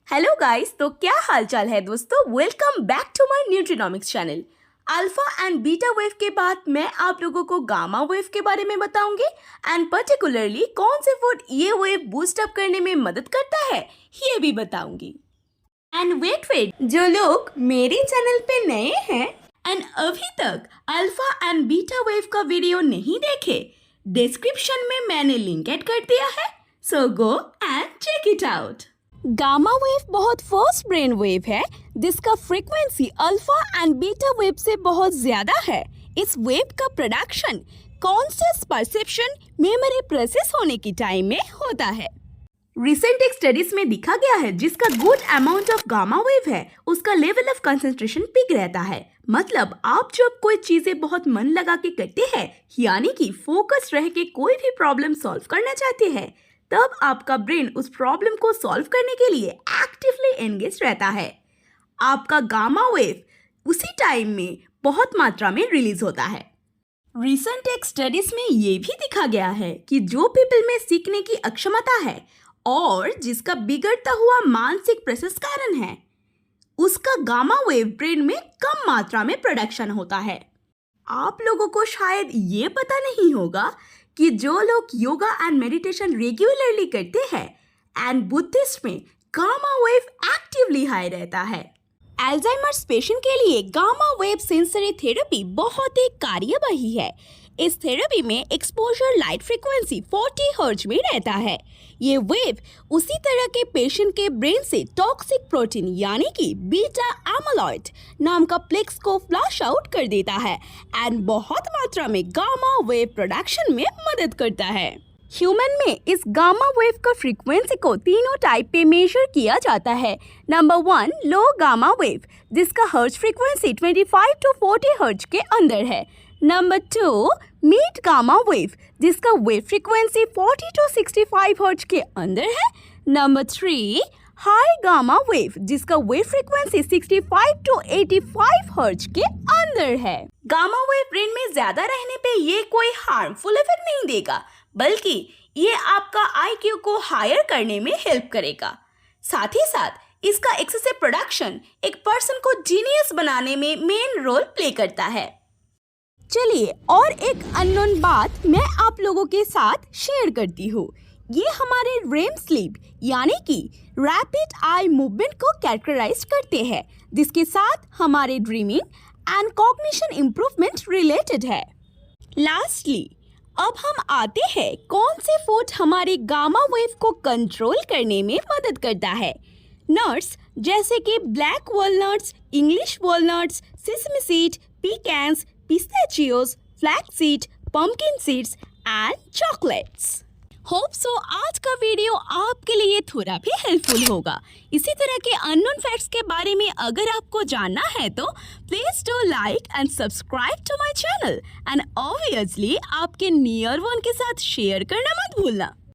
Hello guys, तो क्या हालचाल है दोस्तों। Welcome back to my Nutrinomics channel. Alpha and beta wave के बाद मैं आप लोगों को गामा वेव के बारे में बताऊंगी एंड पर्टिकुलरली कौन से फूड ये वेव बूस्ट अप करने में मदद करता है ये भी बताऊंगी। एंड वेट, जो लोग मेरे चैनल पे नए हैं एंड अभी तक अल्फा एंड बीटा वेव का वीडियो नहीं देखे, डिस्क्रिप्शन में मैंने लिंक ऐड कर दिया है, so go and check it out. Gamma wave बहुत फास्ट ब्रेन वेव है जिसका frequency alpha and beta wave से बहुत ज्यादा है। इस वेव का production conscious perception memory process होने की टाइम में होता है। रिसेंट एक स्टडीज में दिखा गया है जिसका good amount of gamma wave है उसका लेवल ऑफ कंसंट्रेशन पीक रहता है। मतलब आप जब कोई चीजें बहुत मन लगा के करते हैं यानी कि फोकस रह के कोई भी प्रॉब्लम सॉल्व करना चाहते हैं, तब आपका ब्रेन उस प्रॉब्लम को सॉल्व करने के लिए एक्टिवली एंगेज रहता है। आपका गामा वेव उसी टाइम में बहुत मात्रा में रिलीज होता है। रिसेंट एक स्टडीज में ये भी दिखा गया है कि जो पीपल में सीखने की अक्षमता है और जिसका बिगड़ता हुआ मानसिक प्रोसेस कारण है, उसका गामा वेव ब्रेन में कम मात्रा में प्रोडक्शन होता है। आप लोगों को शायद ये पता नहीं होगा कि जो लोग योगा एंड मेडिटेशन रेगुलरली करते हैं एंड बुद्धिस्ट में गामा वेव एक्टिवली हाई रहता है। अल्जाइमर्स पेशेंट के लिए गामा वेव सेंसरी थेरेपी बहुत ही कार्यवाही है। इस थेरेपी में एक्सपोजर लाइट फ्रीक्वेंसी 40 हर्ट्ज में रहता है। ये वेव उसी तरह के पेशेंट के ब्रेन से टॉक्सिक प्रोटीन यानी कि बीटा एमाइलॉइड नाम का प्लेक्स को फ्लश आउट कर देता है एंड बहुत मात्रा में गामा वेव प्रोडक्शन में मदद करता है। ह्यूमन में इस गामा वेव का फ्रीक्वेंसी को तीनों टाइप पे मेजर किया जाता है। नंबर 1 लो गामा वेव जिसका हर्ट्ज फ्रीक्वेंसी 25 to 40 हर्ट्ज के अंदर है। नंबर 2 मिड गामा वेव जिसका वेव फ्रीक्वेंसी 40 to 65 हर्ट्ज के अंदर है। नंबर 3 हाई गामा वेव जिसका वेव फ्रीक्वेंसी 65 to 85 हर्ट्ज के अंदर है। गामा वेव ब्रेन में ज्यादा रहने पे ये कोई हार्मफुल इफेक्ट नहीं देगा, बल्कि ये आपका IQ को हायर करने में हेल्प करेगा। साथ ही साथ इसका एक्सेसिव प्रोडक्शन एक पर्सन को जीनियस बनाने में मेन रोल प्ले करता है। चलिए और एक अननोन बात मैं आप लोगों के साथ शेयर करती हूँ। ये हमारे रेम स्लीप यानी कि रैपिड आई मूवमेंट को कैरेक्टराइज करते हैं, जिसके साथ हमारे dreaming and cognition improvement related है। लास्टली अब हम आते हैं कौन से फूड हमारे गामा वेव को कंट्रोल करने में मदद करता है। नट्स जैसे कि black walnuts, English walnuts, sesame seed, pecans, pistachios, flax seed, pumpkin seeds and chocolates. Hope so आज का वीडियो आपके लिए थोड़ा भी हेल्पफुल होगा। इसी तरह के अननोन फैक्ट्स के बारे में अगर आपको जानना है तो please do like and subscribe to my channel and obviously आपके नियर वन के साथ शेयर करना मत भूलना।